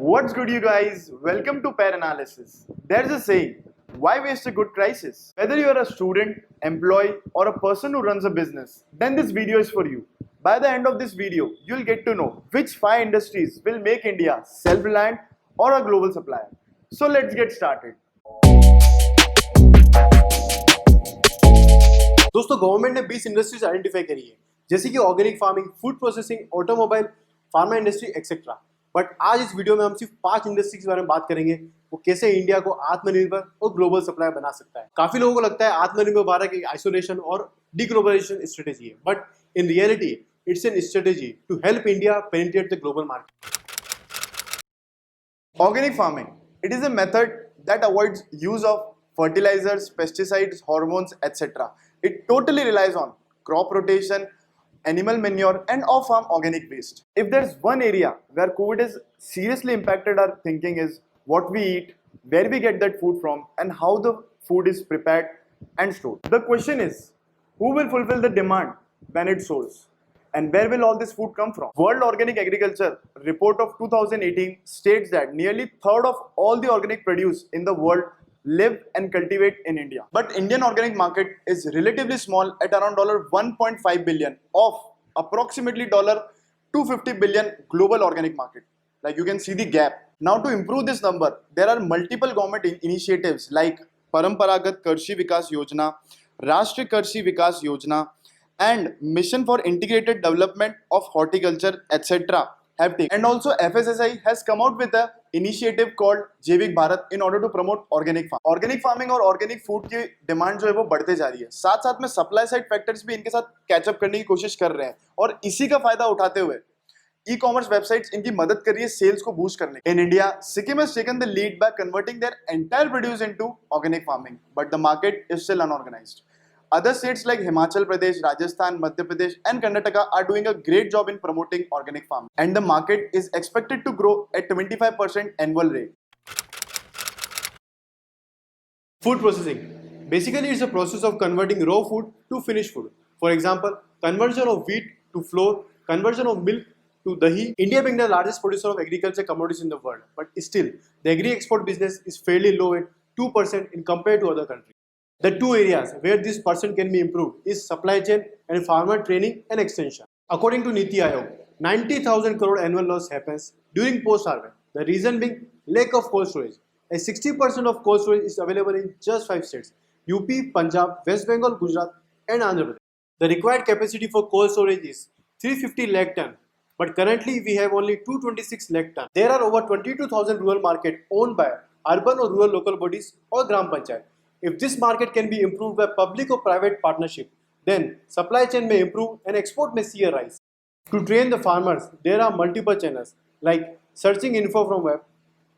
What's good, you guys? Welcome to Pear Analysis. There's a saying, why waste a good crisis? Whether you're a student, employee, or a person who runs a business, then this video is for you. By the end of this video, you'll get to know which 5 industries will make India self-reliant or a global supplier. So let's get started. दोस्तों government ने 20 industries identify करी है, जैसे कि organic farming, food processing, automobile, pharma industry etcetera. But आज इस video में हम सिर्फ 5 इंडस्ट्री के बारे में बात करेंगे, वो कैसे इंडिया को आत्मनिर्भर और ग्लोबल सप्लायर बना सकता है। काफी लोगों को लगता है आत्मनिर्भर भारत एक आइसोलेशन और डिग्लोबलाइजेशन स्ट्रेटेजी है, but in reality it's an strategy to help India penetrate the global market. Organic farming. It is a method that avoids use of fertilizers, pesticides, hormones, etc. It totally relies on crop rotation, animal manure, and off-farm organic waste. If there's one area where COVID has seriously impacted our thinking is what we eat, where we get that food from, and how the food is prepared and stored. The question is, who will fulfill the demand when it's sold? And where will all this food come from? World Organic Agriculture report of 2018 states that nearly third of all the organic produce in the world live and cultivate in India. But Indian organic market is relatively small at around $1.5 billion of approximately $250 billion global organic market. Like you can see the gap. Now to improve this number, there are multiple government initiatives like Paramparagat Karshi Vikas Yojana, Rashtriya Karshi Vikas Yojana, and Mission for Integrated Development of Horticulture, etc. have taken. And also FSSAI has come out with an initiative called जैविक Bharat in order to promote organic farming. Organic farming और organic food की demand जो है वो बढ़ते जा रही है, साथ साथ में सप्लाई साइड फैक्टर्स भी इनके साथ कैचअप करने की कोशिश कर रहे हैं, और इसी का फायदा उठाते हुए ई कॉमर्स वेबसाइट्स इनकी मदद कर रही है सेल्स को बूस्ट करने। In India, Sikkim has taken the lead by converting their entire produce into organic farming, but the market is still unorganized. Other states like Himachal Pradesh, Rajasthan, Madhya Pradesh and Karnataka are doing a great job in promoting organic farming, and the market is expected to grow at 25% annual rate. Food processing. Basically, it's a process of converting raw food to finished food. For example, conversion of wheat to flour, conversion of milk to dahi. India being the largest producer of agriculture commodities in the world, but still, the agri-export business is fairly low at 2% in compared to other countries. The two areas where this percent can be improved is supply chain and farmer training and extension. According to Niti Aayog, 90,000 crore annual loss happens during post-harvest. The reason being lack of cold storage. As 60% of cold storage is available in just 5 states: UP, Punjab, West Bengal, Gujarat and Andhra Pradesh. The required capacity for cold storage is 350 lakh ton, but currently we have only 226 lakh ton. There are over 22,000 rural markets owned by urban or rural local bodies or Gram Panchayat. If this market can be improved by public or private partnership, then supply chain may improve and export may see a rise. To train the farmers, there are multiple channels like searching info from web,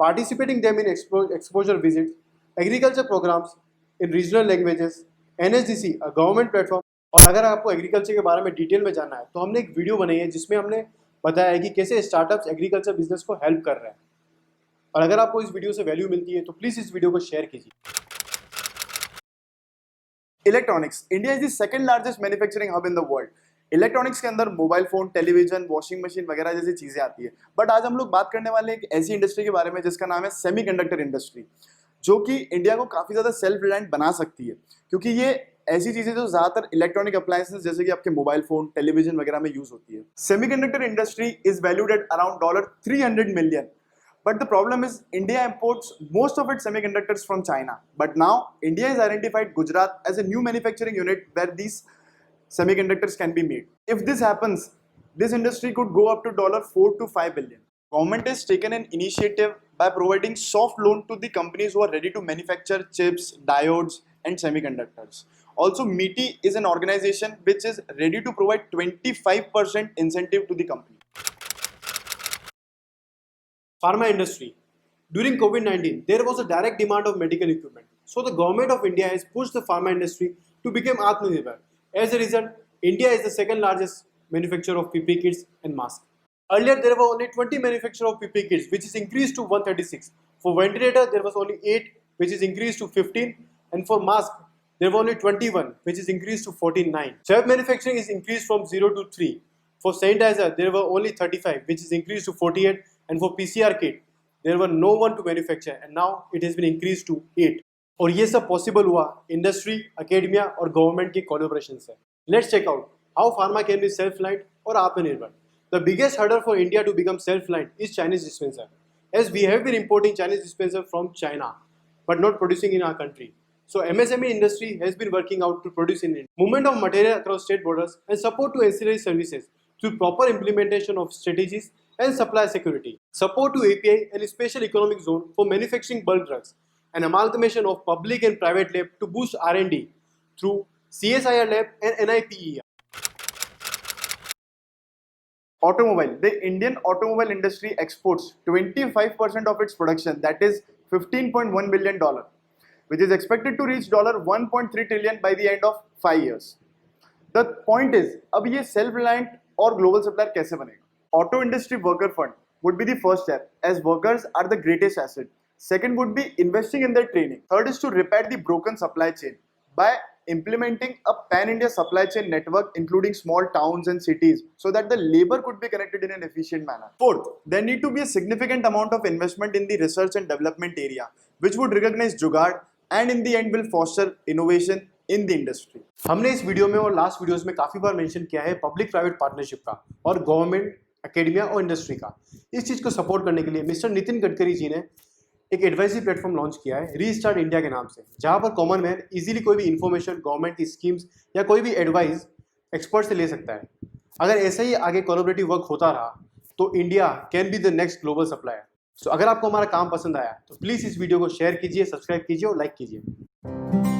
participating them in exposure visits, agriculture programs in regional languages, NSDC, a government platform. और अगर आपको agriculture के बारे में detail में जानना है तो हमने एक वीडियो बनाई है जिसमें हमने बताया है कि कैसे स्टार्टअप्स एग्रीकल्चर बिजनेस को हेल्प कर रहे हैं। और अगर आपको इस वीडियो से वैल्यू मिलती है तो प्लीज इस वीडियो को शेयर कीजिए। Electronics. India is the second largest manufacturing hub in the world. Electronics के अंदर mobile phone, television, washing machine वगैरह जैसी चीजें आती है। बट आज हम लोग बात करने वाले हैं एक ऐसी इंडस्ट्री के बारे में जिसका नाम है सेमीकंडक्टर इंडस्ट्री, जो कि इंडिया को काफी ज्यादा सेल्फ रिलायंट बना सकती है, क्योंकि ये ऐसी चीजें जो ज्यादातर इलेक्ट्रॉनिक अप्लायंसेस जैसे कि आपके मोबाइल फोन, टेलीविजन वगैरह में यूज होती है। Semiconductor industry is valued at around $300 million. But the problem is India imports most of its semiconductors from China. But now India has identified Gujarat as a new manufacturing unit where these semiconductors can be made. If this happens, this industry could go up to $4 to $5 billion. Government has taken an initiative by providing soft loan to the companies who are ready to manufacture chips, diodes and semiconductors. Also, MITI is an organization which is ready to provide 25% incentive to the company. Pharma industry. During COVID-19, there was a direct demand of medical equipment. So the government of India has pushed the pharma industry to become Atmanirbhar. As a result, India is the second largest manufacturer of PPE kits and masks. Earlier, there were only 20 manufacturers of PPE kits, which is increased to 136. For ventilator, there was only 8, which is increased to 15. And for mask, there were only 21, which is increased to 49. Self-manufacturing is increased from 0 to 3. For sanitizer, there were only 35, which is increased to 48. And for PCR kit, there were no one to manufacture and now it has been increased to 8. और ये सब possible हुआ industry, academia और government के collaboration से. Let's check out how pharma can be self reliant और आत्मनिर्भर. The biggest hurdle for India to become self-reliant is Chinese dispenser, as we have been importing Chinese dispenser from China, but not producing in our country. So MSME industry has been working out to produce in India. Movement of material across state borders and support to ancillary services through proper implementation of strategies and supply security. Support to API and special economic zone for manufacturing bulk drugs. An amalgamation of public and private lab to boost R&D through CSIR lab and NIPER. Automobile. The Indian automobile industry exports 25% of its production, that is $15.1 billion, which is expected to reach $1.3 trillion by the end of 5 years. The point is, अब ये self-reliant और global supplier कैसे बनेगा? Auto industry worker fund would be the first step, as workers are the greatest asset. Second would be investing in their training. Third is to repair the broken supply chain by implementing a pan-India supply chain network including small towns and cities so that the labor could be connected in an efficient manner. Fourth, there need to be a significant amount of investment in the research and development area, which would recognize जुगाड़ and in the end will foster innovation in the industry. हमने इस video में और last videos में काफी बार mention किया है public private partnership का और गवर्नमेंट, एकेडमिया और इंडस्ट्री का. इस चीज को सपोर्ट करने के लिए मिस्टर नितिन गडकरी जी ने एक एडवाइजरी प्लेटफॉर्म लॉन्च किया है रीस्टार्ट इंडिया के नाम से, जहां पर कॉमन मैन इजीली कोई भी इंफॉर्मेशन, गवर्नमेंट की स्कीम्स या कोई भी एडवाइस एक्सपर्ट से ले सकता है. अगर ऐसा ही आगे कोलैबोरेटिव वर्क होता रहा तो India can be the next global supplier. So अगर आपको हमारा काम पसंद आया तो प्लीज़ इस वीडियो को शेयर कीजिए, सब्सक्राइब कीजिए और लाइक कीजिए.